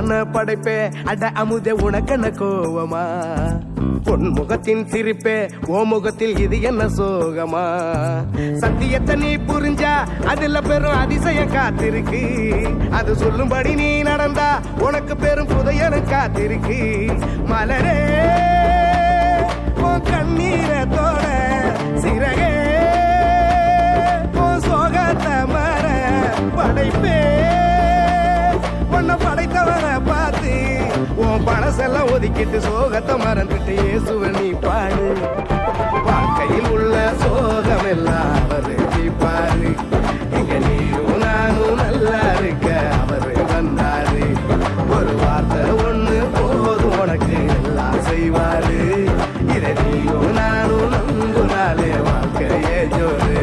அழகான படைப்பே அட அமுதே உனக்கென்ன கோவமா பொன் முகத்தின் சிரிப்பே ஓ முகத்தில் இது என்ன சோகமா சத்தியத்தை நீ புரிஞ்சா அதுல பெரும் அதிசயம் காத்திருக்கு அது சொல்லும்படி நீ நடந்தா உனக்கு பெரும் புதையலும் காத்திருக்கு மலரே உன் கண்ணீரத்தோட சிறகே உன் சோகத்தை மற படைப்பே உன்னை படைத்தவரை பார்த்து உன் பழசெல்லாம் ஒதுக்கிட்டு சோகத்தை மறந்துட்டு இயேசுவை நீ பாடு வாழ்க்கையில் உள்ள சோகம் எல்லாம் அவரு பாரு இங்க நீயும் நானும் நல்லா இருக்க அவரு வந்தாரு ஒரு வார்த்தை ஒண்ணு போதும் உனக்கு எல்லாம் செய்வாரு இதை நீயும் நானும் நம்புனாலே வாழ்க்கையே ஜோரு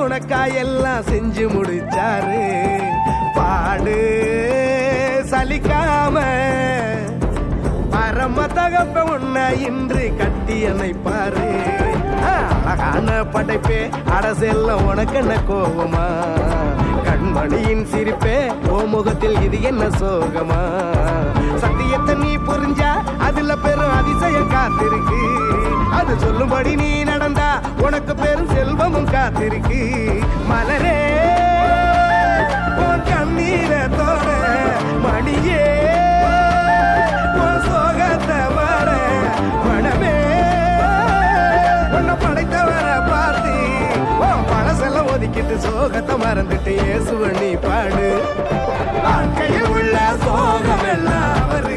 உனக்காயெல்லாம் செஞ்சு முடிச்சாரு பாடு சலிக்காம பரம தகப்ப உன்னை இன்று கட்டி அணைப்பாரு அழகான படைப்பே அரசெல்லாம் உனக்கு என்ன கோபமா கண்மணியின் சிரிப்பே ஓ முகத்தில் இது என்ன சோகமா சத்தியத்தை நீ புரிஞ்சா அதுல பெரும் அதிசயம் காத்திருக்கு அது சொல்லும்படி நீ நடந்தா உனக்கு பெரும் செல்வமும் காத்திருக்கு மலரே உன் கண்ணீரத்தோட மணியே உன் சோகத்தை வர மனமே உன்னை படைத்தவரை பார்த்து உன் பழசெல்லாம் ஒதுக்கிட்டு சோகத்தை மறந்துட்டு இயேசுவை நீ பாடு வாழ்க்கையில் உள்ள சோகம் எல்லாம் அவரு